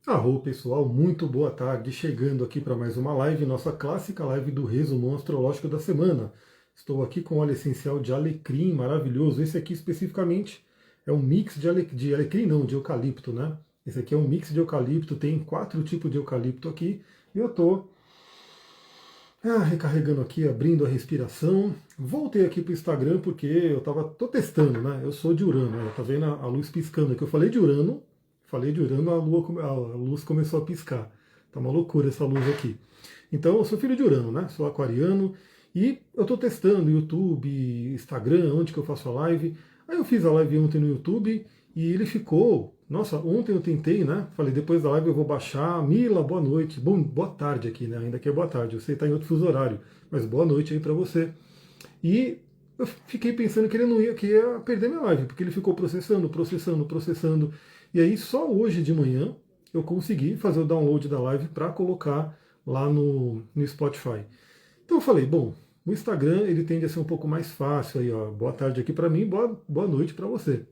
Arro pessoal, muito boa tarde, chegando aqui para mais uma live, nossa clássica live do resumo astrológico da semana. Estou aqui com óleo essencial de alecrim maravilhoso. Esse aqui especificamente é um mix de alecrim, não, de eucalipto, né? Esse aqui é um mix de eucalipto, tem 4 tipos de eucalipto aqui. E eu estou recarregando aqui, abrindo a respiração. Voltei aqui para o Instagram porque tô testando, né? Eu sou de Urano, né? Tá vendo a luz piscando aqui? Eu falei de Urano, a luz começou a piscar. Tá uma loucura essa luz aqui. Então eu sou filho de Urano, né? Sou aquariano e eu tô testando YouTube, Instagram, onde que eu faço a live. Aí eu fiz a live ontem no YouTube e ele ficou. Nossa, ontem eu tentei, né? Falei, depois da live eu vou baixar. Mila, boa noite. Bom, boa tarde aqui, né? Ainda que é boa tarde. Eu sei que tá em outro fuso horário, mas boa noite aí para você. E eu fiquei pensando que ele não ia, que ia perder minha live, porque ele ficou processando, processando, processando. E aí só hoje de manhã eu consegui fazer o download da live para colocar lá no Spotify. Então eu falei, bom, o Instagram ele tende a ser um pouco mais fácil aí, ó. Boa tarde aqui para mim, boa noite para você.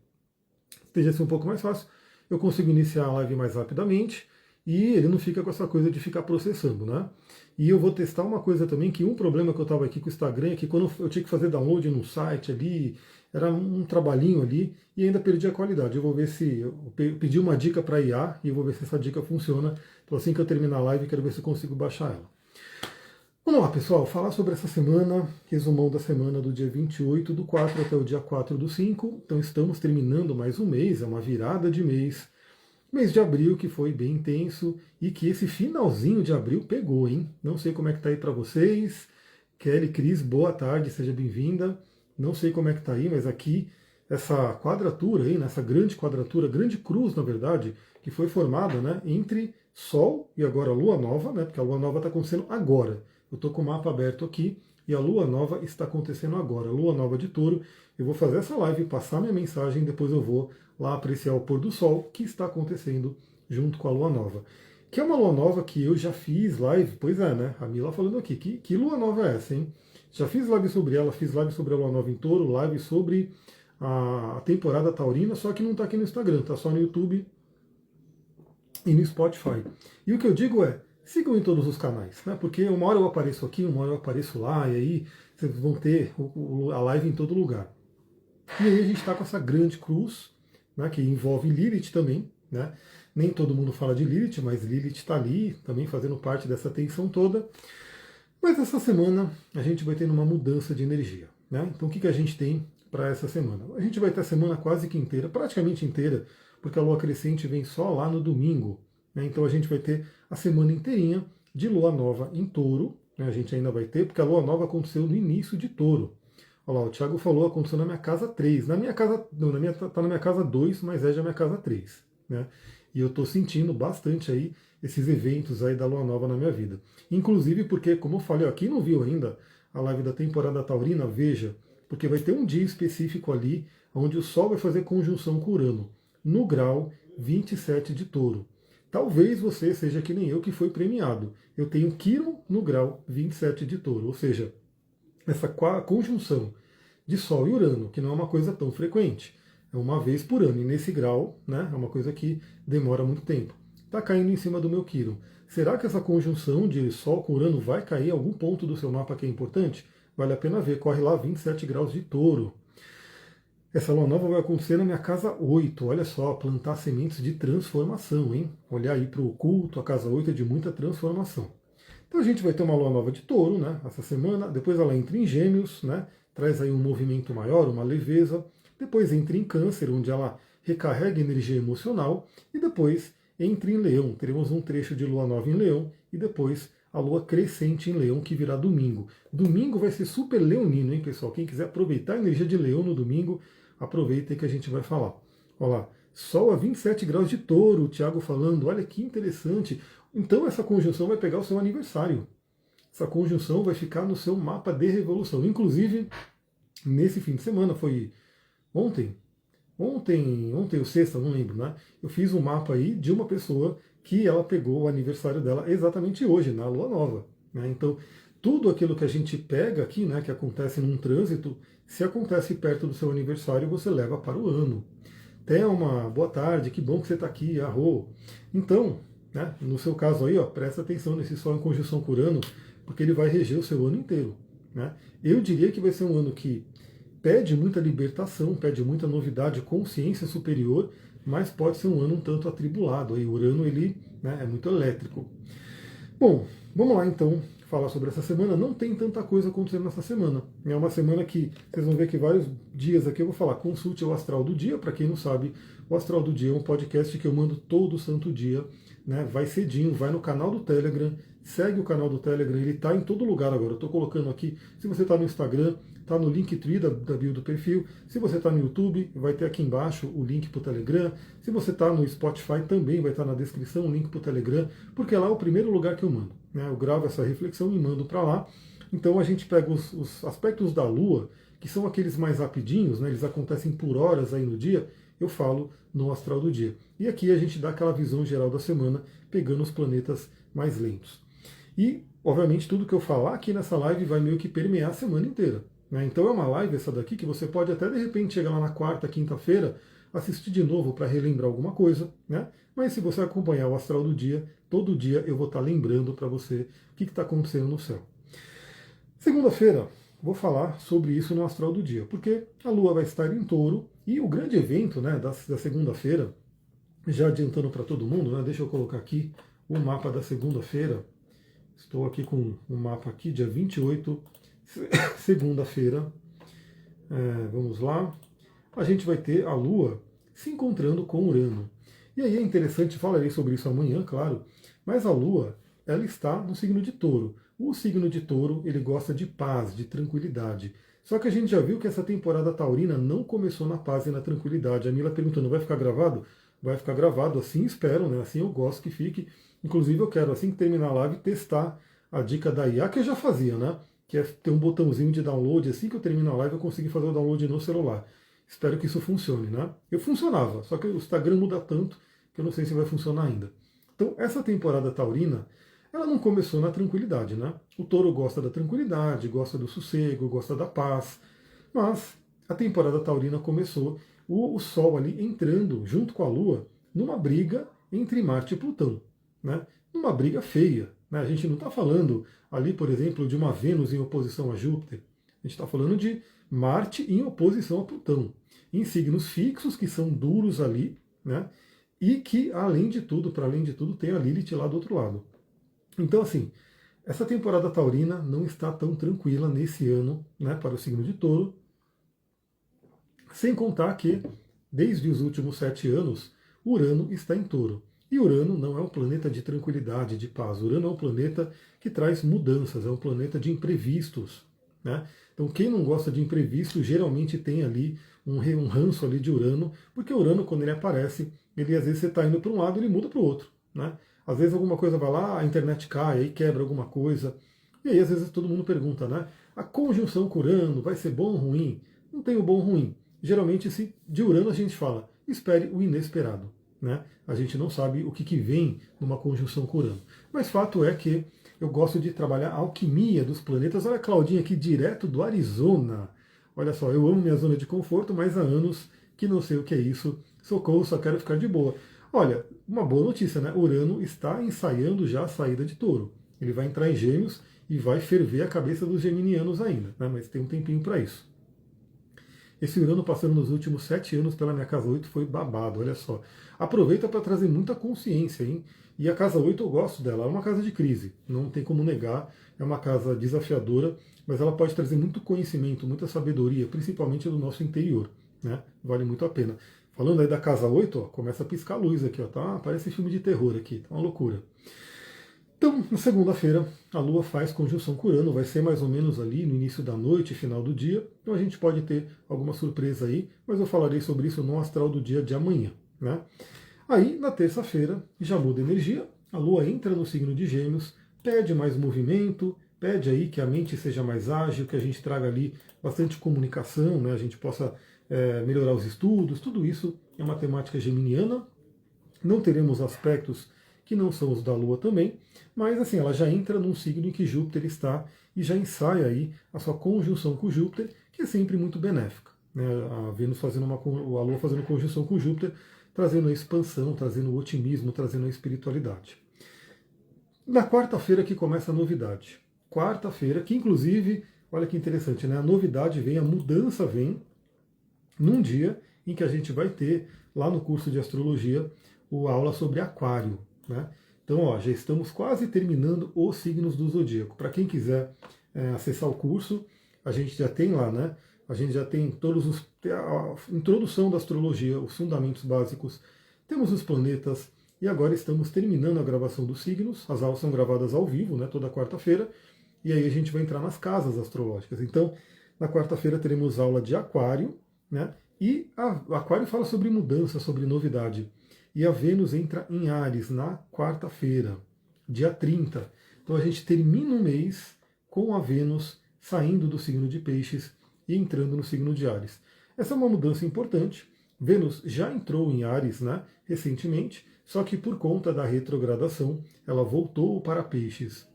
Tende a ser um pouco mais fácil. Eu consigo iniciar a live mais rapidamente e ele não fica com essa coisa de ficar processando, né? E eu vou testar uma coisa também, que um problema que eu estava aqui com o Instagram é que quando eu tinha que fazer download no site ali, era um trabalhinho ali e ainda perdi a qualidade. Eu vou ver se eu pedi uma dica para IA e eu vou ver se essa dica funciona. Então assim que eu terminar a live, quero ver se eu consigo baixar ela. Vamos lá, pessoal, falar sobre essa semana, resumão da semana do dia 28 do 4 até o dia 4 do 5. Então estamos terminando mais um mês, é uma virada de mês. Mês de abril que foi bem intenso e que esse finalzinho de abril pegou, hein? Não sei como é que tá aí para vocês. Kelly, Cris, boa tarde, seja bem-vinda. Não sei como é que tá aí, mas aqui essa quadratura aí, nessa grande quadratura, grande cruz, na verdade, que foi formada, né, entre Sol e agora Lua Nova, né? Porque a Lua Nova está acontecendo agora. Eu estou com o mapa aberto aqui e a Lua Nova está acontecendo agora. Lua Nova de Touro. Eu vou fazer essa live, passar minha mensagem, depois eu vou lá apreciar o pôr do sol que está acontecendo junto com a Lua Nova. Que é uma Lua Nova que eu já fiz live, pois é, né? A Mila falando aqui, que Lua Nova é essa, hein? Já fiz live sobre ela, fiz live sobre a Lua Nova em Touro, live sobre a temporada taurina, só que não está aqui no Instagram, está só no YouTube e no Spotify. E o que eu digo é, sigam em todos os canais, né? Porque uma hora eu apareço aqui, uma hora eu apareço lá, e aí vocês vão ter a live em todo lugar. E aí a gente está com essa grande cruz, né, que envolve Lilith também, né? Nem todo mundo fala de Lilith, mas Lilith está ali, também fazendo parte dessa tensão toda. Mas essa semana a gente vai ter uma mudança de energia, né? Então o que a gente tem para essa semana? A gente vai ter a semana quase que inteira, praticamente inteira, porque a lua crescente vem só lá no domingo, né? Então a gente vai ter a semana inteirinha de lua nova em Touro, né? A gente ainda vai ter, porque a lua nova aconteceu no início de Touro. Olha lá, o Thiago falou, aconteceu na minha casa 3. Na minha casa, não, tá na minha casa 2, mas é já minha casa 3, né? E eu estou sentindo bastante aí esses eventos aí da Lua Nova na minha vida. Inclusive porque, como eu falei, ó, quem não viu ainda a live da temporada taurina, veja, porque vai ter um dia específico ali onde o Sol vai fazer conjunção com Urano, no grau 27 de Touro. Talvez você seja que nem eu que foi premiado. Eu tenho Quiron no grau 27 de Touro, ou seja, essa conjunção de Sol e Urano, que não é uma coisa tão frequente, é uma vez por ano, e nesse grau, né, é uma coisa que demora muito tempo. Está caindo em cima do meu Quiron. Será que essa conjunção de Sol com Urano vai cair em algum ponto do seu mapa que é importante? Vale a pena ver, corre lá 27 graus de Touro. Essa lua nova vai acontecer na minha casa 8. Olha só, plantar sementes de transformação, hein? Olhar aí para o oculto, a casa 8 é de muita transformação. Então a gente vai ter uma lua nova de Touro, né, essa semana, depois ela entra em Gêmeos, né, traz aí um movimento maior, uma leveza, depois entra em Câncer, onde ela recarrega energia emocional, e depois entra em Leão, teremos um trecho de lua nova em Leão, e depois a lua crescente em Leão, que virá domingo. Domingo vai ser super leonino, hein, pessoal? Quem quiser aproveitar a energia de Leão no domingo, aproveita que a gente vai falar. Olha lá, Sol a 27 graus de Touro, o Thiago falando, olha que interessante. Então essa conjunção vai pegar o seu aniversário. Essa conjunção vai ficar no seu mapa de revolução. Inclusive, nesse fim de semana, foi ontem ou sexta, não lembro, né? Eu fiz um mapa aí de uma pessoa que ela pegou o aniversário dela exatamente hoje, na Lua Nova, né? Então, tudo aquilo que a gente pega aqui, né, que acontece num trânsito, se acontece perto do seu aniversário, você leva para o ano. Thelma, boa tarde, que bom que você está aqui, arro. Então, né? No seu caso aí, ó, presta atenção nesse Sol em conjunção com Urano, porque ele vai reger o seu ano inteiro, né? Eu diria que vai ser um ano que pede muita libertação, pede muita novidade, consciência superior, mas pode ser um ano um tanto atribulado. Aí Urano ele, né, é muito elétrico. Bom, vamos lá então falar sobre essa semana. Não tem tanta coisa acontecendo nessa semana. É uma semana que vocês vão ver que vários dias aqui eu vou falar, consulte o Astral do Dia. Para quem não sabe, o Astral do Dia é um podcast que eu mando todo santo dia, né? Vai cedinho, vai no canal do Telegram, segue o canal do Telegram, ele está em todo lugar agora. Eu estou colocando aqui, se você está no Instagram, está no Linktree da bio do perfil. Se você está no YouTube, vai ter aqui embaixo o link para o Telegram. Se você está no Spotify, também vai estar na descrição o link para o Telegram, porque lá é o primeiro lugar que eu mando, né? Eu gravo essa reflexão e mando para lá. Então a gente pega os aspectos da Lua, que são aqueles mais rapidinhos, né? Eles acontecem por horas aí no dia, eu falo no Astral do Dia. E aqui a gente dá aquela visão geral da semana, pegando os planetas mais lentos. E, obviamente, tudo que eu falar aqui nessa live vai meio que permear a semana inteira, né? Então é uma live essa daqui que você pode até de repente chegar lá na quarta, quinta-feira, assistir de novo para relembrar alguma coisa, né? Mas se você acompanhar o Astral do Dia, todo dia eu vou estar lembrando para você o que está acontecendo no céu. Segunda-feira, vou falar sobre isso no Astral do Dia, porque a Lua vai estar em Touro e o grande evento, né, da segunda-feira, já adiantando para todo mundo, né, deixa eu colocar aqui o mapa da segunda-feira. Estou aqui com um mapa aqui, dia 28, segunda-feira. Vamos lá. A gente vai ter a Lua se encontrando com Urano. E aí é interessante, falarei sobre isso amanhã, claro, mas a Lua, ela está no signo de Touro. O signo de Touro, ele gosta de paz, de tranquilidade. Só que a gente já viu que essa temporada taurina não começou na paz e na tranquilidade. A Mila perguntando, vai ficar gravado? Vai ficar gravado, assim espero, né? Assim eu gosto que fique. Inclusive eu quero, assim que terminar a live, testar a dica da IA, que eu já fazia, né? Que é ter um botãozinho de download, assim que eu termino a live eu consigo fazer o download no celular. Espero que isso funcione, né? Eu funcionava, só que o Instagram muda tanto que eu não sei se vai funcionar ainda. Então, essa temporada taurina, ela não começou na tranquilidade, né? O touro gosta da tranquilidade, gosta do sossego, gosta da paz, mas a temporada taurina começou o Sol ali entrando, junto com a Lua, numa briga entre Marte e Plutão, né? Uma briga feia, né? A gente não está falando ali, por exemplo, de uma Vênus em oposição a Júpiter. A gente está falando de Marte em oposição a Plutão, em signos fixos que são duros ali, né? E que, além de tudo, para além de tudo, tem a Lilith lá do outro lado. Então, assim, essa temporada taurina não está tão tranquila nesse ano, né, para o signo de Touro, sem contar que, desde os últimos 7 anos, Urano está em Touro. E Urano não é um planeta de tranquilidade, de paz. Urano é um planeta que traz mudanças, é um planeta de imprevistos, né? Então, quem não gosta de imprevisto geralmente tem ali um ranço ali de Urano, porque Urano, quando ele aparece, ele às vezes você está indo para um lado, ele muda para o outro, né? Às vezes alguma coisa vai lá, a internet cai, aí quebra alguma coisa. E aí às vezes todo mundo pergunta, né? A conjunção com Urano vai ser bom ou ruim? Não tem o bom ou ruim. Geralmente, de Urano a gente fala, espere o inesperado, né? A gente não sabe o que vem numa conjunção com Urano. Mas fato é que eu gosto de trabalhar a alquimia dos planetas. Olha a Claudinha aqui, direto do Arizona. Olha só, eu amo minha zona de conforto, mas há anos que não sei o que é isso. Socorro, só quero ficar de boa. Olha, uma boa notícia, né? Urano está ensaiando já a saída de Touro. Ele vai entrar em Gêmeos e vai ferver a cabeça dos geminianos ainda, né? Mas tem um tempinho para isso. Esse Urano passando nos últimos 7 anos pela minha casa 8 foi babado, olha só. Aproveita para trazer muita consciência, hein? E a casa 8 eu gosto dela, é uma casa de crise, não tem como negar, é uma casa desafiadora, mas ela pode trazer muito conhecimento, muita sabedoria, principalmente do nosso interior, né? Vale muito a pena. Falando aí da casa 8, ó, começa a piscar a luz aqui, ó, tá? Parece filme de terror aqui, tá uma loucura. Então, na segunda-feira, a Lua faz conjunção com Urano, vai ser mais ou menos ali no início da noite, final do dia, então a gente pode ter alguma surpresa aí, mas eu falarei sobre isso no astral do dia de amanhã, né? Aí, na terça-feira, já muda a energia, a Lua entra no signo de Gêmeos, pede mais movimento, pede aí que a mente seja mais ágil, que a gente traga ali bastante comunicação, né? A gente possa melhorar os estudos, tudo isso é uma temática geminiana. Não teremos aspectos que não são os da Lua também, mas assim, ela já entra num signo em que Júpiter está e já ensaia aí a sua conjunção com Júpiter, que é sempre muito benéfica, né? A Vênus fazendo a Lua fazendo conjunção com Júpiter trazendo a expansão, trazendo o otimismo, trazendo a espiritualidade. Na quarta-feira que começa a novidade. Quarta-feira, que inclusive, olha que interessante, né? A novidade vem, a mudança vem num dia em que a gente vai ter lá no curso de astrologia a aula sobre aquário, né? Então, ó, já estamos quase terminando os signos do zodíaco. Para quem quiser acessar o curso, a gente já tem lá, né? A gente já tem a introdução da astrologia, os fundamentos básicos, temos os planetas, e agora estamos terminando a gravação dos signos. As aulas são gravadas ao vivo, né, toda quarta-feira, e aí a gente vai entrar nas casas astrológicas. Então, na quarta-feira teremos aula de aquário, né? E aquário fala sobre mudança, sobre novidade. E a Vênus entra em Áries na quarta-feira, dia 30. Então a gente termina o mês com a Vênus saindo do signo de Peixes e entrando no signo de Áries. Essa é uma mudança importante. Vênus já entrou em Áries, né, recentemente, só que por conta da retrogradação ela voltou para Peixes.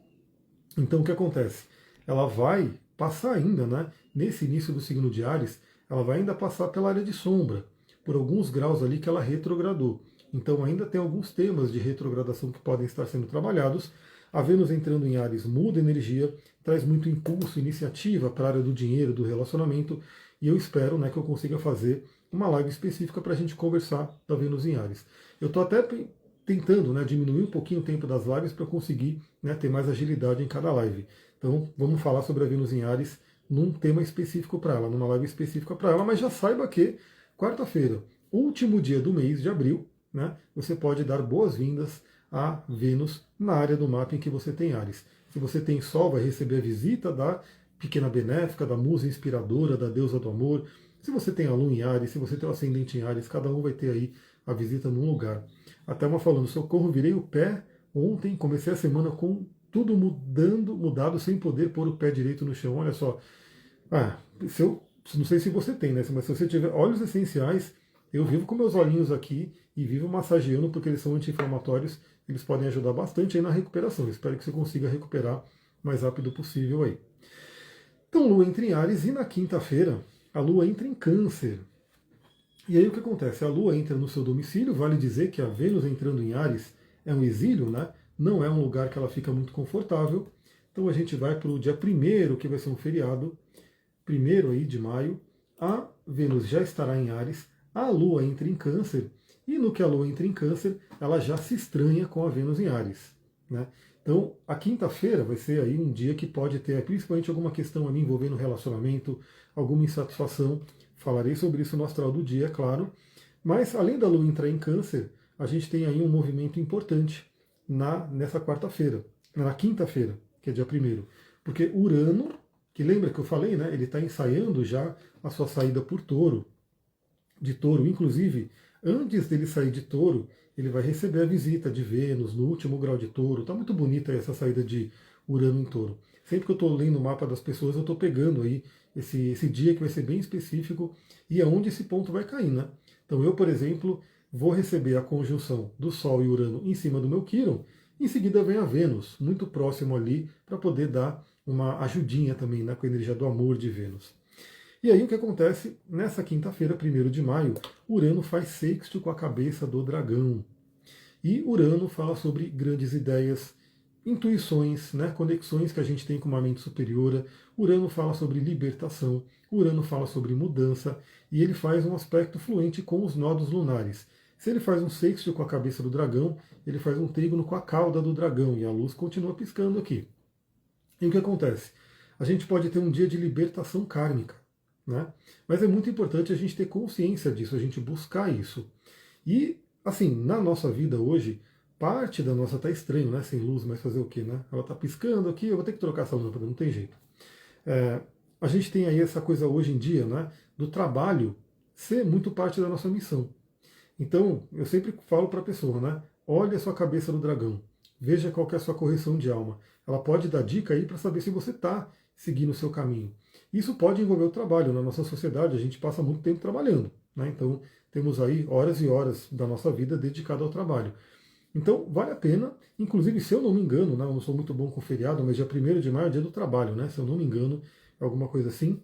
Então o que acontece? Ela vai passar ainda, né, nesse início do signo de Áries, ela vai ainda passar pela área de sombra, por alguns graus ali que ela retrogradou. Então ainda tem alguns temas de retrogradação que podem estar sendo trabalhados. A Vênus entrando em Áries muda a energia, traz muito impulso, iniciativa para a área do dinheiro, do relacionamento, e eu espero, né, que eu consiga fazer uma live específica para a gente conversar da Vênus em Áries. Eu estou até tentando, né, diminuir um pouquinho o tempo das lives para conseguir, né, ter mais agilidade em cada live. Então vamos falar sobre a Vênus em Áries num tema específico para ela, numa live específica para ela, mas já saiba que quarta-feira, último dia do mês de abril, né, você pode dar boas-vindas a Vênus na área do mapa em que você tem Áries. Se você tem Sol, vai receber a visita da pequena benéfica, da musa inspiradora, da deusa do amor. Se você tem a Lua em Áries, se você tem o ascendente em Áries, cada um vai ter aí a visita num lugar. Até uma falando, socorro, virei o pé ontem, comecei a semana com tudo mudado, sem poder pôr o pé direito no chão. Olha só, não sei se você tem, né? Mas se você tiver óleos essenciais, eu vivo com meus olhinhos aqui e vivo massageando porque eles são anti-inflamatórios, eles podem ajudar bastante aí na recuperação. Espero que você consiga recuperar o mais rápido possível aí. Então, Lua entra em Áries e na quinta-feira a Lua entra em Câncer. E aí o que acontece? A Lua entra no seu domicílio, vale dizer que a Vênus entrando em Áries é um exílio, né? Não é um lugar que ela fica muito confortável. Então a gente vai para o dia 1º, que vai ser um feriado, 1º aí de maio. A Vênus já estará em Áries, a Lua entra em Câncer, e no que a Lua entra em Câncer, ela já se estranha com a Vênus em Áries, né? Então, a quinta-feira vai ser aí um dia que pode ter principalmente alguma questão ali envolvendo relacionamento, alguma insatisfação. Falarei sobre isso no astral do dia, é claro. Mas, além da Lua entrar em Câncer, a gente tem aí um movimento importante nessa quarta-feira, na quinta-feira, que é dia 1º. Porque Urano, que lembra que eu falei, né? Ele está ensaiando já a sua saída por Touro, de Touro. Inclusive, antes dele sair de Touro, ele vai receber a visita de Vênus no último grau de Touro. Está muito bonita essa saída de Urano em Touro. Sempre que eu estou lendo o mapa das pessoas, eu estou pegando aí esse dia que vai ser bem específico e é onde esse ponto vai cair, né? Então eu, por exemplo, vou receber a conjunção do Sol e Urano em cima do meu Quirón. Em seguida vem a Vênus, muito próximo ali, para poder dar uma ajudinha também, né, com a energia do amor de Vênus. E aí o que acontece? Nessa quinta-feira, 1º de maio, Urano faz sexto com a cabeça do dragão. E Urano fala sobre grandes ideias, intuições, né, conexões que a gente tem com uma mente superior. Urano fala sobre libertação, Urano fala sobre mudança, e ele faz um aspecto fluente com os nodos lunares. Se ele faz um sexto com a cabeça do dragão, ele faz um trígono com a cauda do dragão, e a luz continua piscando aqui. E o que acontece? A gente pode ter um dia de libertação kármica, né? Mas é muito importante a gente ter consciência disso, a gente buscar isso. E, assim, na nossa vida hoje, parte da nossa tá estranho, né? Sem luz, mas fazer o quê, né? Ela tá piscando aqui, eu vou ter que trocar essa lâmpada, não tem jeito. A gente tem aí essa coisa hoje em dia, né? Do trabalho ser muito parte da nossa missão. Então, eu sempre falo para a pessoa, né? Olhe a sua cabeça do dragão, veja qual que é a sua correção de alma. Ela pode dar dica aí para saber se você está seguindo o seu caminho. Isso pode envolver o trabalho. Na nossa sociedade, a gente passa muito tempo trabalhando, né? Então, temos aí horas e horas da nossa vida dedicada ao trabalho. Então, vale a pena, inclusive, se eu não me engano, né, eu não sou muito bom com feriado, mas dia 1º de maio é dia do trabalho, né? Se eu não me engano, alguma coisa assim,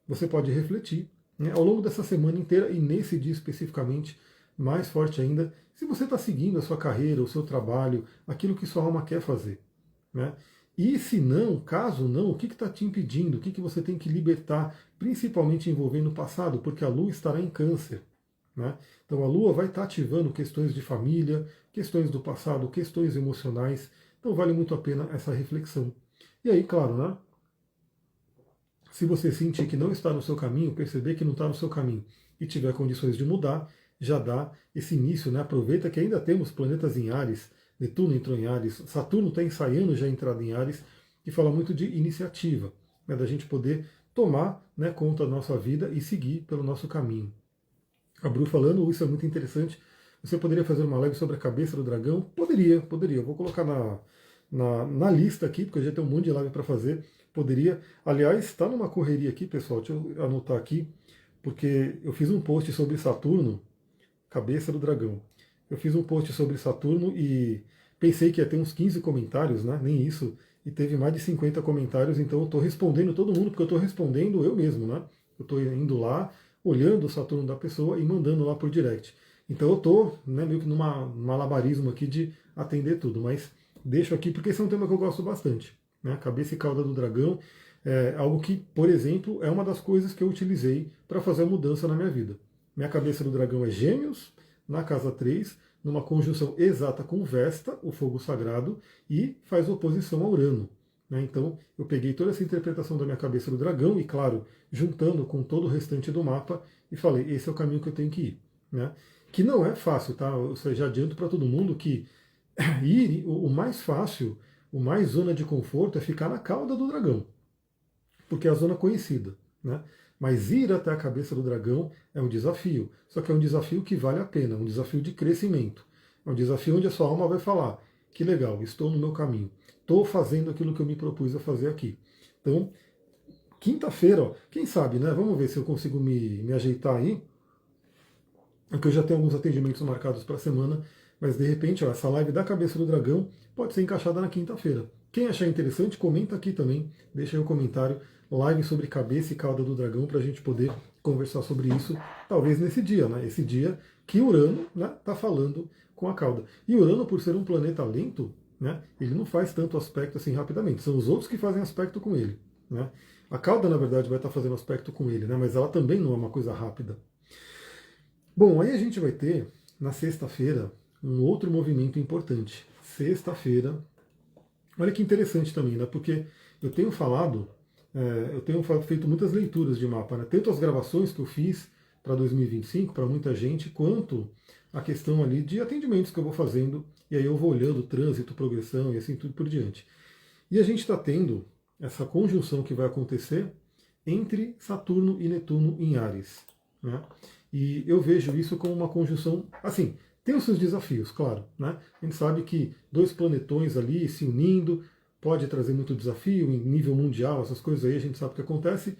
você pode refletir, né, ao longo dessa semana inteira e nesse dia especificamente, mais forte ainda se você está seguindo a sua carreira, o seu trabalho, aquilo que sua alma quer fazer. Né? E se não, caso não, o que está te impedindo? O que você tem que libertar, principalmente envolvendo o passado, porque a Lua estará em Câncer. Né? Então a Lua vai estar ativando questões de família, questões do passado, questões emocionais. Então vale muito a pena essa reflexão. E aí, claro, né? Se você sentir que não está no seu caminho, perceber que não está no seu caminho e tiver condições de mudar, já dá esse início, né? Aproveita que ainda temos planetas em Áries, Netuno entrou em Áries, Saturno está ensaiando já a entrada em Áries, e fala muito de iniciativa, né? Da gente poder tomar, né, conta da nossa vida e seguir pelo nosso caminho. A Bru falando, isso é muito interessante. Você poderia fazer uma live sobre a cabeça do dragão? Poderia. Eu vou colocar na lista aqui, porque eu já tenho um monte de live para fazer. Poderia. Aliás, está numa correria aqui, pessoal. Deixa eu anotar aqui, porque eu fiz um post sobre Saturno, cabeça do dragão. Eu fiz um post sobre Saturno e pensei que ia ter uns 15 comentários, né? Nem isso. E teve mais de 50 comentários, então eu estou respondendo todo mundo, porque eu estou respondendo eu mesmo, né? Eu estou indo lá, olhando o Saturno da pessoa e mandando lá por direct. Então eu estou, né, meio que num malabarismo aqui de atender tudo, mas deixo aqui porque esse é um tema que eu gosto bastante. Né? Cabeça e cauda do dragão é algo que, por exemplo, é uma das coisas que eu utilizei para fazer a mudança na minha vida. Minha cabeça do dragão é Gêmeos, na casa 3, numa conjunção exata com Vesta, o fogo sagrado, e faz oposição a Urano. Né? Então, eu peguei toda essa interpretação da minha cabeça do dragão e, claro, juntando com todo o restante do mapa, e falei, esse é o caminho que eu tenho que ir. Né? Que não é fácil, tá? Eu já adianto para todo mundo que ir, o mais fácil, o mais zona de conforto é ficar na cauda do dragão, porque é a zona conhecida. Né? Mas ir até a cabeça do dragão é um desafio. Só que é um desafio que vale a pena, um desafio de crescimento. É um desafio onde a sua alma vai falar, que legal, estou no meu caminho. Estou fazendo aquilo que eu me propus a fazer aqui. Então, quinta-feira, ó, quem sabe, né? Vamos ver se eu consigo me ajeitar aí. Porque eu já tenho alguns atendimentos marcados para a semana, mas de repente, ó, essa live da Cabeça do Dragão pode ser encaixada na quinta-feira. Quem achar interessante, comenta aqui também, deixa aí um comentário, live sobre cabeça e cauda do dragão, para a gente poder conversar sobre isso, talvez nesse dia, né? Esse dia que Urano está falando com a cauda. E Urano, por ser um planeta lento, né, ele não faz tanto aspecto assim rapidamente, são os outros que fazem aspecto com ele. Né? A cauda, na verdade, vai estar fazendo aspecto com ele, né, mas ela também não é uma coisa rápida. Bom, aí a gente vai ter, na sexta-feira, um outro movimento importante. Sexta-feira, olha que interessante também, né? Porque eu tenho falado, eu tenho feito muitas leituras de mapa, né? Tanto as gravações que eu fiz para 2025, para muita gente, quanto a questão ali de atendimentos que eu vou fazendo, e aí eu vou olhando trânsito, progressão e assim tudo por diante. E a gente está tendo essa conjunção que vai acontecer entre Saturno e Netuno em Áries. Né? E eu vejo isso como uma conjunção, assim, tem os seus desafios, claro. Né? A gente sabe que dois planetões ali se unindo pode trazer muito desafio em nível mundial, essas coisas aí a gente sabe o que acontece,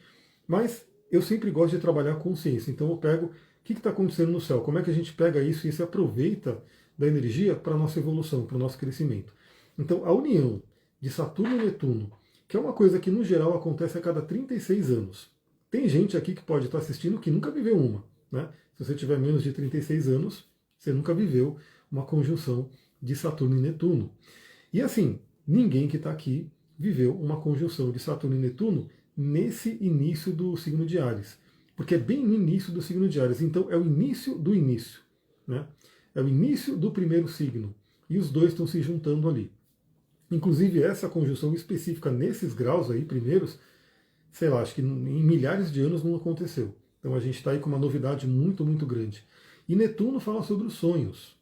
mas eu sempre gosto de trabalhar com consciência. Então eu pego o que está acontecendo no céu, como é que a gente pega isso e se aproveita da energia para a nossa evolução, para o nosso crescimento. Então a união de Saturno e Netuno, que é uma coisa que no geral acontece a cada 36 anos. Tem gente aqui que pode estar assistindo que nunca viveu uma. Né? Se você tiver menos de 36 anos, você nunca viveu uma conjunção de Saturno e Netuno. E assim, ninguém que está aqui viveu uma conjunção de Saturno e Netuno nesse início do signo de Áries. Porque é bem no início do signo de Áries. Então é o início do início. Né? É o início do primeiro signo. E os dois estão se juntando ali. Inclusive essa conjunção específica nesses graus aí, primeiros, sei lá, acho que em milhares de anos não aconteceu. Então a gente está aí com uma novidade muito, muito grande. E Netuno fala sobre os sonhos.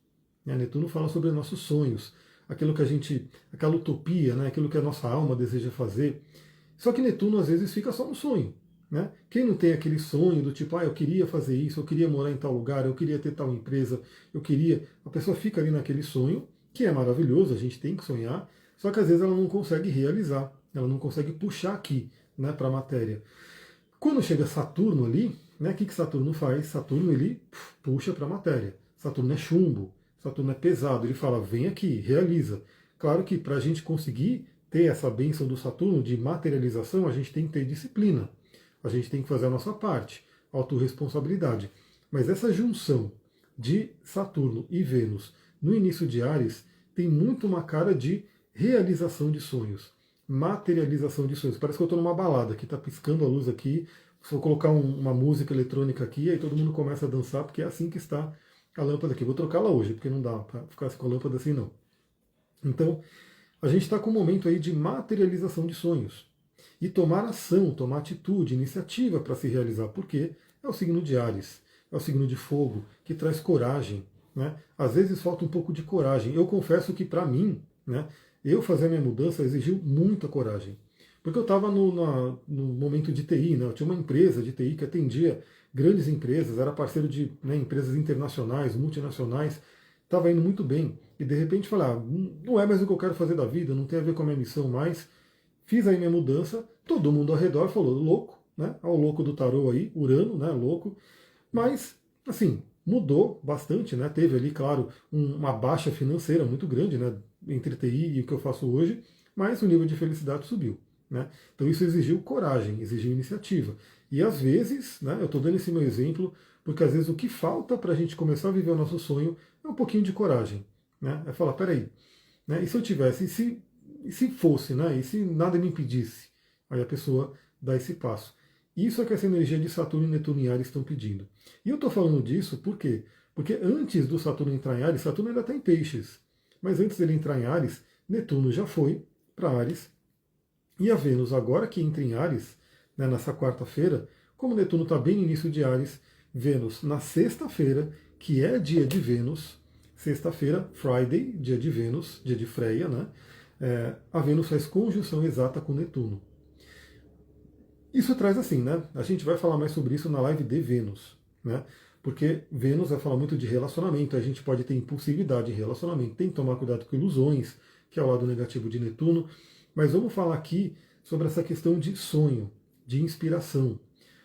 Né? Netuno fala sobre nossos sonhos. Aquilo que a gente, aquela utopia, né? Aquilo que a nossa alma deseja fazer. Só que Netuno às vezes fica só no sonho. Né? Quem não tem aquele sonho do tipo, eu queria fazer isso, eu queria morar em tal lugar, eu queria ter tal empresa, eu queria. A pessoa fica ali naquele sonho, que é maravilhoso, a gente tem que sonhar, só que às vezes ela não consegue realizar, ela não consegue puxar aqui, né, para a matéria. Quando chega Saturno ali, né, o que Saturno faz? Saturno ele puxa para a matéria. Saturno é chumbo, Saturno é pesado, ele fala, vem aqui, realiza. Claro que para a gente conseguir ter essa bênção do Saturno de materialização, a gente tem que ter disciplina. A gente tem que fazer a nossa parte, autorresponsabilidade. Mas essa junção de Saturno e Vênus no início de Áries tem muito uma cara de realização de sonhos, materialização de sonhos. Parece que eu estou numa balada, que está piscando a luz aqui, se eu colocar uma música eletrônica aqui, aí todo mundo começa a dançar, porque é assim que está a lâmpada aqui. Vou trocá-la hoje, porque não dá para ficar com a lâmpada assim não. Então, a gente está com um momento aí de materialização de sonhos. E tomar ação, tomar atitude, iniciativa para se realizar, porque é o signo de Áries, é o signo de fogo, que traz coragem. Né? Às vezes falta um pouco de coragem. Eu confesso que para mim, né, eu fazer a minha mudança exigiu muita coragem. Porque eu estava no momento de TI, né? Eu tinha uma empresa de TI que atendia grandes empresas, era parceiro de, né, empresas internacionais, multinacionais, estava indo muito bem. E de repente falei, não é mais o que eu quero fazer da vida, não tem a ver com a minha missão mais. Fiz aí minha mudança, todo mundo ao redor falou, louco, né? Olha o louco do tarô aí, Urano, né? Louco. Mas, assim, mudou bastante, né? Teve ali, claro, uma baixa financeira muito grande, né? Entre TI e o que eu faço hoje, mas o nível de felicidade subiu. Né? Então isso exigiu coragem, exigiu iniciativa. E às vezes, né, eu estou dando esse meu exemplo, porque às vezes o que falta para a gente começar a viver o nosso sonho é um pouquinho de coragem. Né? É falar, peraí, né? E se eu tivesse, e se fosse, né? E se nada me impedisse? Aí a pessoa dá esse passo. Isso é que essa energia de Saturno e Netuno em Ares estão pedindo. E eu estou falando disso por quê? Porque antes do Saturno entrar em Ares, Saturno ainda está em Peixes. Mas antes dele entrar em Ares, Netuno já foi para Ares. E a Vênus, agora que entra em Ares, né, nessa quarta-feira, como Netuno está bem no início de Ares, Vênus na sexta-feira, que é dia de Vênus, sexta-feira, Friday, dia de Vênus, dia de Freia, né? A Vênus faz conjunção exata com Netuno. Isso traz assim, né? A gente vai falar mais sobre isso na live de Vênus, né? Porque Vênus vai falar muito de relacionamento, a gente pode ter impulsividade em relacionamento, tem que tomar cuidado com ilusões, que é o lado negativo de Netuno. Mas vamos falar aqui sobre essa questão de sonho, de inspiração.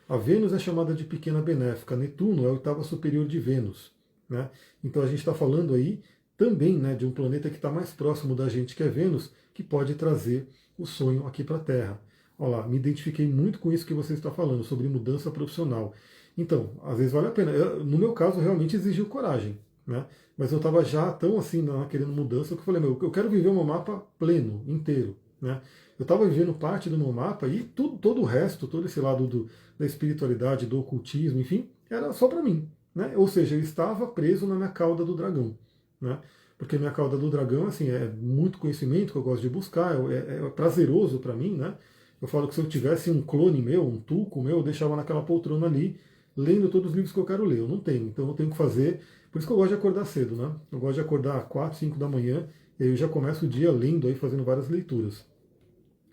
A Vênus é chamada de pequena benéfica, Netuno é a oitava superior de Vênus. Né? Então a gente está falando aí também, né, de um planeta que está mais próximo da gente, que é Vênus, que pode trazer o sonho aqui para a Terra. Olha lá, me identifiquei muito com isso que você está falando, sobre mudança profissional. Então, às vezes vale a pena. No meu caso, realmente exigiu coragem. Né? Mas eu estava já tão assim, querendo mudança, que eu falei, eu quero viver o meu mapa pleno, inteiro. Né? Eu estava vivendo parte do meu mapa e todo o resto, todo esse lado da espiritualidade, do ocultismo, enfim, era só para mim. Né? Ou seja, eu estava preso na minha cauda do dragão. Né? Porque minha cauda do dragão, assim, é muito conhecimento que eu gosto de buscar, é prazeroso para mim. Né? Eu falo que se eu tivesse um clone meu, um tulco meu, eu deixava naquela poltrona ali, lendo todos os livros que eu quero ler. Eu não tenho, então eu tenho que fazer. Por isso que eu gosto de acordar cedo. Né? Eu gosto de acordar às 4, 5 da manhã, e aí eu já começo o dia lendo, aí, fazendo várias leituras.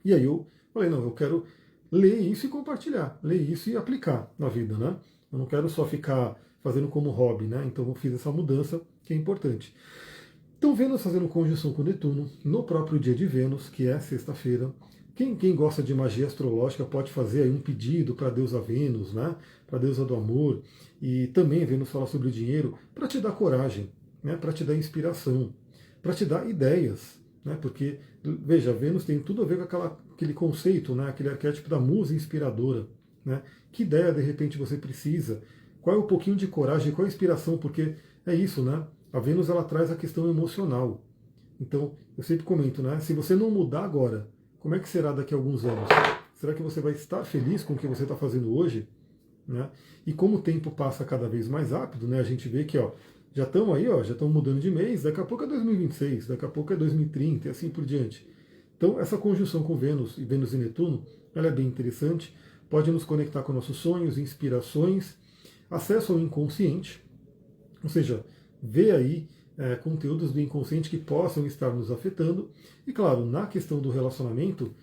E aí eu falei, não, eu quero ler isso e compartilhar, ler isso e aplicar na vida, né? Eu não quero só ficar fazendo como hobby, né? Então eu fiz essa mudança que é importante. Então Vênus fazendo conjunção com Netuno no próprio dia de Vênus, que é sexta-feira. Quem gosta de magia astrológica pode fazer aí um pedido para a deusa Vênus, né? Para a deusa do amor. E também Vênus fala sobre o dinheiro para te dar coragem, né? Para te dar inspiração, para te dar ideias. Né? Porque, veja, Vênus tem tudo a ver com aquele conceito, né? Aquele arquétipo da musa inspiradora. Né? Que ideia, de repente, você precisa? Qual é o pouquinho de coragem, qual é a inspiração? Porque é isso, né? A Vênus ela traz a questão emocional. Então, eu sempre comento, né? Se você não mudar agora, como é que será daqui a alguns anos? Será que você vai estar feliz com o que você está fazendo hoje? Né? E como o tempo passa cada vez mais rápido, né? A gente vê que já estão aí, já estão mudando de mês, daqui a pouco é 2026, daqui a pouco é 2030 e assim por diante. Então, essa conjunção com Vênus e Netuno, ela é bem interessante, pode nos conectar com nossos sonhos, inspirações, acesso ao inconsciente, ou seja, ver aí conteúdos do inconsciente que possam estar nos afetando. E claro, na questão do relacionamento,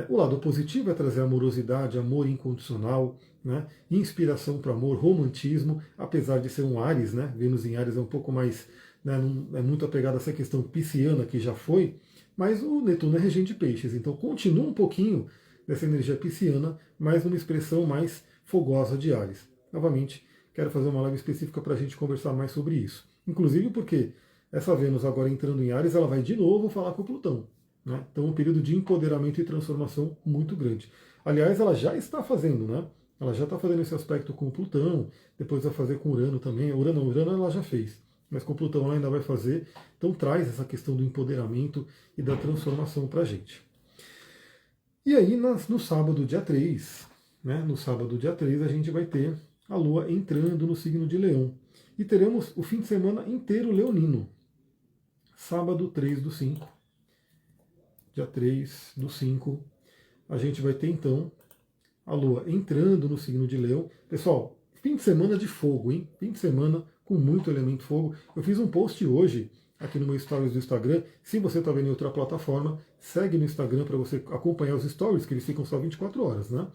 o lado positivo é trazer amorosidade, amor incondicional, né, inspiração para o amor, romantismo, apesar de ser um Áries, né, Vênus em Áries é um pouco mais, né, não é muito apegado a essa questão pisciana que já foi, mas o Netuno é regente de peixes, então continua um pouquinho dessa energia pisciana, mas numa expressão mais fogosa de Áries. Novamente, quero fazer uma live específica para a gente conversar mais sobre isso. Inclusive porque essa Vênus agora entrando em Áries, ela vai de novo falar com o Plutão. Né? Então, um período de empoderamento e transformação muito grande. Aliás, ela já está fazendo, né? ela já está fazendo esse aspecto com Plutão, depois vai fazer com Urano também. Urano ela já fez, mas com Plutão ela ainda vai fazer. Então traz essa questão do empoderamento e da transformação para a gente. E aí no sábado, dia 3, né, no sábado, dia 3, a gente vai ter a Lua entrando no signo de Leão. E teremos o fim de semana inteiro leonino. Sábado 3 do 5, dia 3 do 5, a gente vai ter então a Lua entrando no signo de Leão. Pessoal, fim de semana de fogo, hein? Fim de semana com muito elemento fogo. Eu fiz um post hoje aqui no meu stories do Instagram. Se você está vendo em outra plataforma, segue no Instagram para você acompanhar os stories, que eles ficam só 24 horas, né?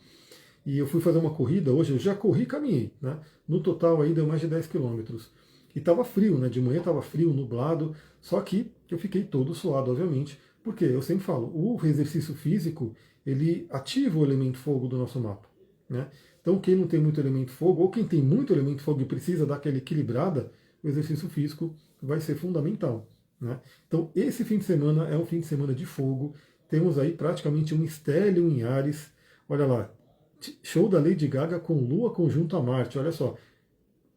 E eu fui fazer uma corrida hoje, eu já corri e caminhei, né? No total aí deu mais de 10 quilômetros. E estava frio, né? De manhã estava frio, nublado, só que eu fiquei todo suado, obviamente, porque eu sempre falo, o exercício físico, ele ativa o elemento fogo do nosso mapa, né? Então quem não tem muito elemento fogo, ou quem tem muito elemento fogo e precisa dar aquela equilibrada, o exercício físico vai ser fundamental, né? Então esse fim de semana é um fim de semana de fogo, temos aí praticamente um estélio em Áries, olha lá, show da Lady Gaga com Lua conjunto a Marte, olha só,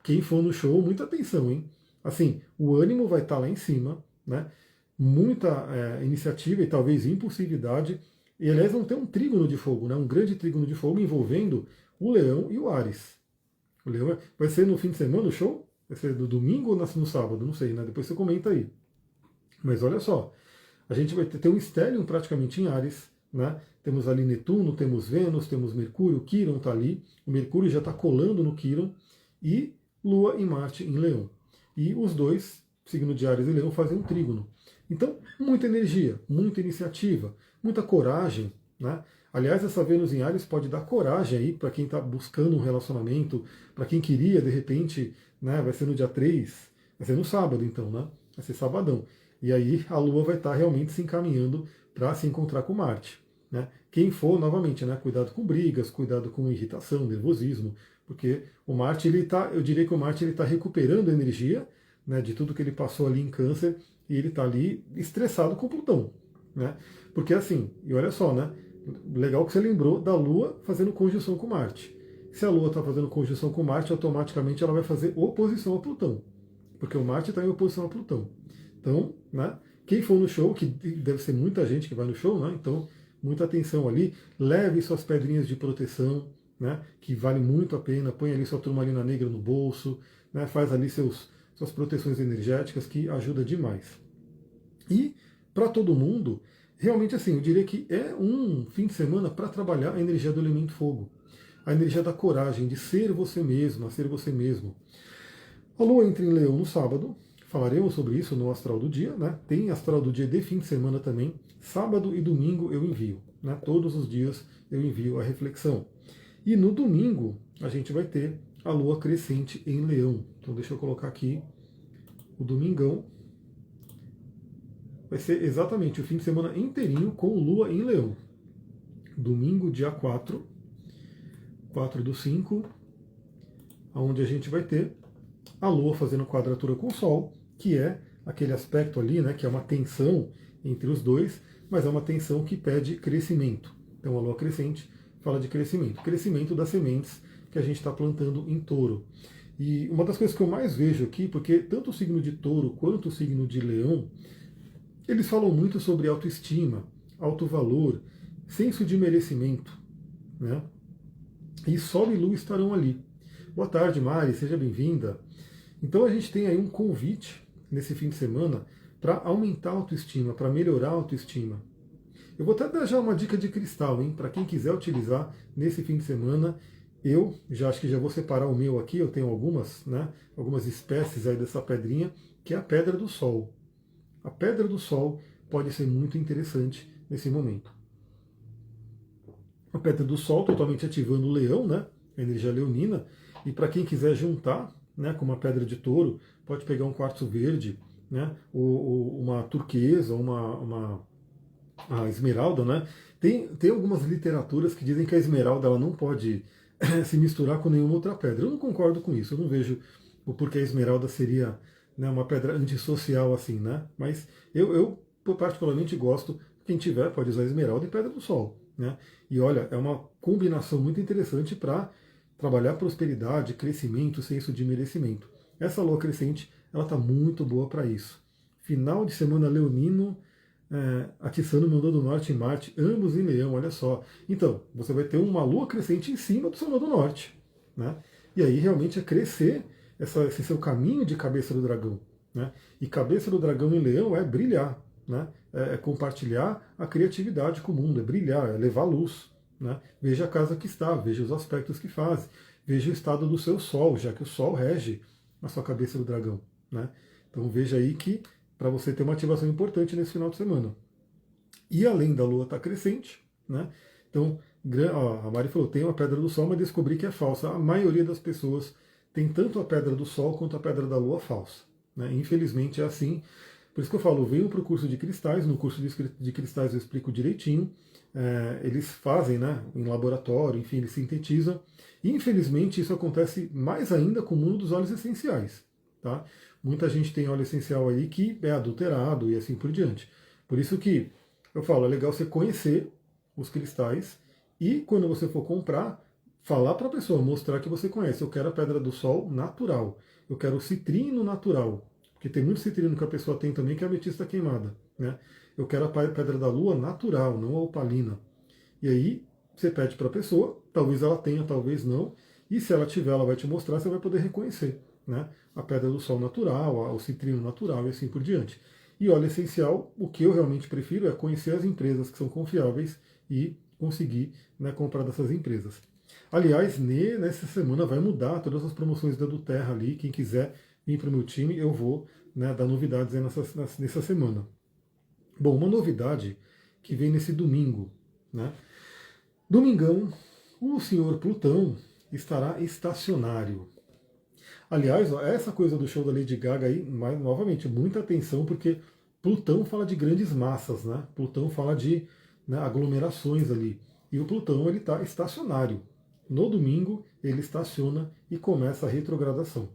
quem for no show, muita atenção, hein? Assim, o ânimo vai estar lá em cima, né? Muita iniciativa e talvez impulsividade. E aliás, vão ter um trígono de fogo, né? Um grande trígono de fogo envolvendo o Leão e o Áries. O Leão vai ser no fim de semana o show? Vai ser do domingo ou no sábado? Não sei, né? Depois você comenta aí. Mas olha só, a gente vai ter um estélio praticamente em Áries, né? Temos ali Netuno, temos Vênus, temos Mercúrio, o Quirón está ali. O Mercúrio já está colando no Quirón. E Lua e Marte em Leão. E os dois, signo de Áries e Leão, fazem um trígono. Então, muita energia, muita iniciativa, muita coragem, né? Aliás, essa Vênus em Áries pode dar coragem aí para quem está buscando um relacionamento, para quem queria, de repente, né? Vai ser no dia 3, vai ser no sábado então, né? Vai ser sabadão. E aí a Lua vai estar realmente se encaminhando para se encontrar com Marte, né? Quem for, novamente, né? Cuidado com brigas, cuidado com irritação, nervosismo, porque o Marte, eu diria que o Marte está recuperando energia, né, de tudo que ele passou ali em Câncer, e ele está ali estressado com Plutão, né? Porque assim, e olha só, né? Legal que você lembrou da Lua fazendo conjunção com Marte. Se a Lua está fazendo conjunção com Marte, automaticamente ela vai fazer oposição a Plutão, porque o Marte está em oposição a Plutão. Então, né? Quem for no show, que deve ser muita gente que vai no show, né? Então, muita atenção ali. Leve suas pedrinhas de proteção, né, que vale muito a pena, põe ali sua turmalina negra no bolso, né, faz ali suas proteções energéticas, que ajuda demais. E, para todo mundo, realmente assim, eu diria que é um fim de semana para trabalhar a energia do elemento fogo, a energia da coragem, de ser você mesma, ser você mesmo. A Lua entra em Leão no sábado, falaremos sobre isso no Astral do Dia, né? Tem Astral do Dia de fim de semana também, sábado e domingo eu envio, né? Todos os dias eu envio a reflexão. E no domingo a gente vai ter a Lua crescente em Leão. Então deixa eu colocar aqui o domingão. Vai ser exatamente o fim de semana inteirinho com Lua em Leão. Domingo, dia 4 do 5, onde a gente vai ter a Lua fazendo quadratura com o Sol, que é aquele aspecto ali, né, que é uma tensão entre os dois, mas é uma tensão que pede crescimento. Então a Lua crescente fala de crescimento das sementes que a gente está plantando em Touro. E uma das coisas que eu mais vejo aqui, porque tanto o signo de Touro quanto o signo de Leão, eles falam muito sobre autoestima, alto valor, senso de merecimento, né? E Sol e Lua estarão ali. Boa tarde, Mari, seja bem-vinda. Então a gente tem aí um convite nesse fim de semana para aumentar a autoestima, para melhorar a autoestima. Eu vou até dar já uma dica de cristal, hein? Para quem quiser utilizar nesse fim de semana. Eu já acho que já vou separar o meu aqui, eu tenho algumas, né? Algumas espécies aí dessa pedrinha, que é a pedra do Sol. A pedra do Sol pode ser muito interessante nesse momento. A pedra do Sol totalmente ativando o leão, né? A energia leonina. E para quem quiser juntar, né, com uma pedra de touro, pode pegar um quartzo verde, né? Ou uma turquesa, a esmeralda, né? Tem algumas literaturas que dizem que a esmeralda ela não pode se misturar com nenhuma outra pedra. Eu não concordo com isso. Eu não vejo o porquê a esmeralda seria, né, uma pedra antissocial assim, né? Mas eu particularmente gosto. Quem tiver pode usar esmeralda e pedra do Sol, né? E olha, é uma combinação muito interessante para trabalhar prosperidade, crescimento, senso de merecimento. Essa lua crescente, ela está muito boa para isso. Final de semana leonino, atiçando o Nodo do Norte e Marte, ambos em Leão, olha só. Então, você vai ter uma lua crescente em cima do seu Nodo Norte, né? E aí realmente é crescer esse seu caminho de cabeça do dragão, né? E cabeça do dragão em Leão é brilhar, né? É compartilhar a criatividade com o mundo, é brilhar, é levar luz, né? Veja a casa que está, veja os aspectos que faz, veja o estado do seu Sol, já que o Sol rege a sua cabeça do dragão, né? Então veja aí que para você ter uma ativação importante nesse final de semana. E além da Lua estar crescente, né? Então, a Mari falou, tem uma pedra do Sol, mas descobri que é falsa. A maioria das pessoas tem tanto a pedra do Sol quanto a pedra da Lua falsa, né? Infelizmente é assim. Por isso que eu falo, venham para o curso de cristais, no curso de cristais eu explico direitinho. Eles fazem, né, em laboratório, enfim, eles sintetizam. E infelizmente isso acontece mais ainda com o mundo dos óleos essenciais. Tá? Muita gente tem óleo essencial aí que é adulterado e assim por diante. Por isso que eu falo, é legal você conhecer os cristais e quando você for comprar, falar para a pessoa, mostrar que você conhece. Eu quero a pedra do Sol natural, eu quero o citrino natural, porque tem muito citrino que a pessoa tem também que é ametista queimada, né? Eu quero a pedra da Lua natural, não a opalina. E aí você pede para a pessoa, talvez ela tenha, talvez não, e se ela tiver, ela vai te mostrar, você vai poder reconhecer, né? A pedra do Sol natural, o citrino natural e assim por diante. E óleo essencial, o que eu realmente prefiro é conhecer as empresas que são confiáveis e conseguir, né, comprar dessas empresas. Aliás, nessa semana vai mudar todas as promoções da Terra ali. Quem quiser vir para o meu time, eu vou, né, dar novidades aí nessa semana. Bom, uma novidade que vem nesse domingo, né? Domingão, o senhor Plutão estará estacionário. Aliás, ó, essa coisa do show da Lady Gaga aí, novamente, muita atenção, porque Plutão fala de grandes massas, né? Plutão fala de, né, aglomerações ali. E o Plutão ele está estacionário. No domingo ele estaciona e começa a retrogradação.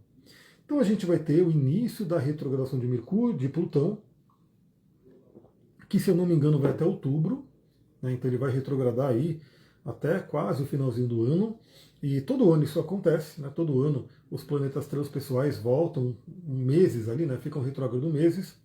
Então a gente vai ter o início da retrogradação de Mercúrio, de Plutão, que se eu não me engano vai até outubro, né? Então ele vai retrogradar aí até quase o finalzinho do ano. E todo ano isso acontece, né? Todo ano os planetas transpessoais voltam meses ali, né? Ficam retrógrados meses.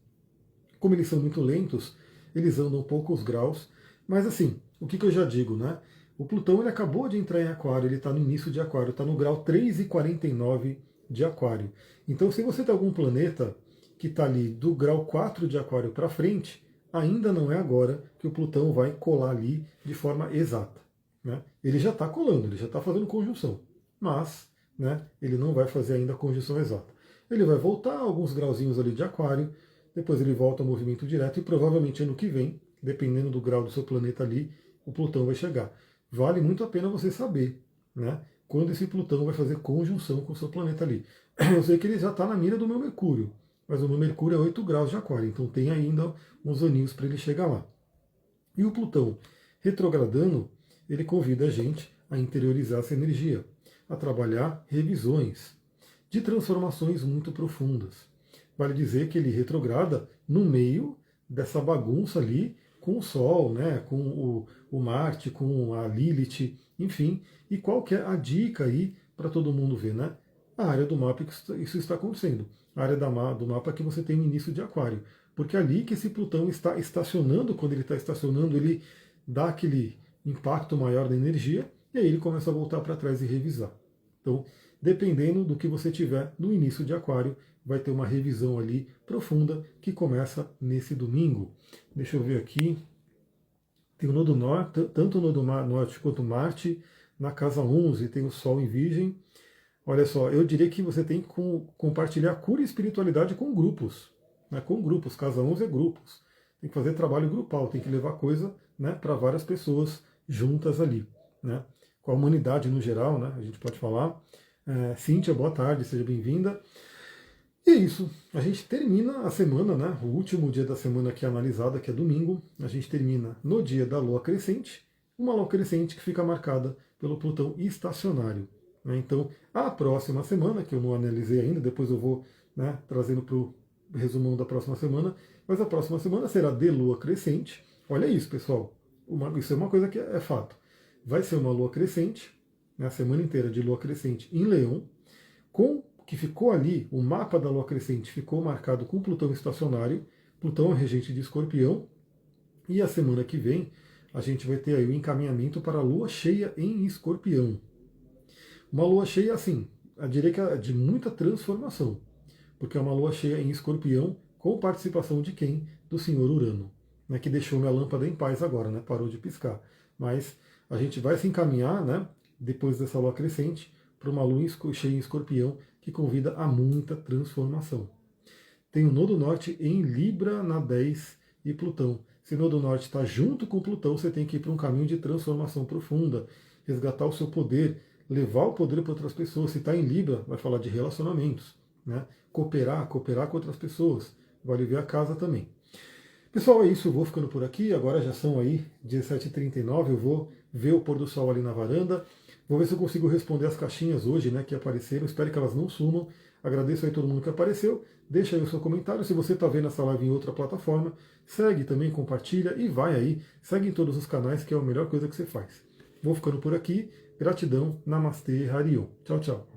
Como eles são muito lentos, eles andam poucos graus. Mas assim, o que eu já digo, né? O Plutão ele acabou de entrar em Aquário, ele está no início de Aquário, está no grau 3,49 de Aquário. Então, se você tem algum planeta que está ali do grau 4 de Aquário para frente, ainda não é agora que o Plutão vai colar ali de forma exata, né? Ele já está colando, ele já está fazendo conjunção, mas, né, ele não vai fazer ainda a conjunção exata. Ele vai voltar alguns grauzinhos ali de Aquário, depois ele volta ao movimento direto e provavelmente ano que vem, dependendo do grau do seu planeta ali, o Plutão vai chegar. Vale muito a pena você saber, né, quando esse Plutão vai fazer conjunção com o seu planeta ali. Eu sei que ele já está na mira do meu Mercúrio, mas o meu Mercúrio é 8 graus de Aquário, então tem ainda uns aninhos para ele chegar lá. E o Plutão retrogradando, ele convida a gente a interiorizar essa energia, a trabalhar revisões de transformações muito profundas. Vale dizer que ele retrograda no meio dessa bagunça ali com o Sol, né, com o Marte, com a Lilith, enfim. E qual que é a dica aí para todo mundo ver, né? A área do mapa que isso está acontecendo. A área do mapa que você tem o início de Aquário. Porque é ali que esse Plutão está estacionando, quando ele está estacionando, ele dá aquele impacto maior da energia, e aí ele começa a voltar para trás e revisar. Então, dependendo do que você tiver no início de Aquário, vai ter uma revisão ali profunda que começa nesse domingo. Deixa eu ver aqui. Tem o Nodo Norte, tanto o Nodo Norte quanto Marte, na casa 11 tem o Sol em Virgem. Olha só, eu diria que você tem que compartilhar cura e espiritualidade com grupos. Né? Com grupos, casa 11 é grupos. Tem que fazer trabalho grupal, tem que levar coisa, né, para várias pessoas juntas ali. Né? Com a humanidade no geral, né, a gente pode falar. Cíntia, boa tarde, seja bem-vinda. E é isso, a gente termina a semana, né, o último dia da semana que é analisada, que é domingo, a gente termina no dia da Lua crescente, uma Lua crescente que fica marcada pelo Plutão estacionário. Né? Então, a próxima semana, que eu não analisei ainda, depois eu vou, né, trazendo para o resumão da próxima semana, mas a próxima semana será de Lua crescente. Olha isso, pessoal, isso é uma coisa que é fato. Vai ser uma Lua crescente, né, a semana inteira de lua crescente em Leão, com que ficou ali, o mapa da lua crescente ficou marcado com Plutão estacionário, Plutão é regente de Escorpião, e a semana que vem a gente vai ter aí o encaminhamento para a lua cheia em Escorpião. Uma lua cheia, assim, eu diria que é de muita transformação, porque é uma lua cheia em Escorpião, com participação de quem? Do senhor Urano, né, que deixou minha lâmpada em paz agora, né, parou de piscar. Mas a gente vai se encaminhar, né, depois dessa lua crescente, para uma lua cheia em Escorpião, que convida a muita transformação. Tem o Nodo Norte em Libra na 10 e Plutão. Se o Nodo Norte está junto com Plutão, você tem que ir para um caminho de transformação profunda, resgatar o seu poder, levar o poder para outras pessoas. Se está em Libra, vai falar de relacionamentos, né? Cooperar com outras pessoas. Vai aliviar a casa também. Pessoal, é isso. Eu vou ficando por aqui. Agora já são aí 17h39. Eu vou ver o pôr do sol ali na varanda. Vou ver se eu consigo responder as caixinhas hoje, né, que apareceram. Espero que elas não sumam. Agradeço aí todo mundo que apareceu. Deixa aí o seu comentário. Se você está vendo essa live em outra plataforma, segue também, compartilha e vai aí. Segue em todos os canais, que é a melhor coisa que você faz. Vou ficando por aqui. Gratidão. Namastê, Harion. Tchau, tchau.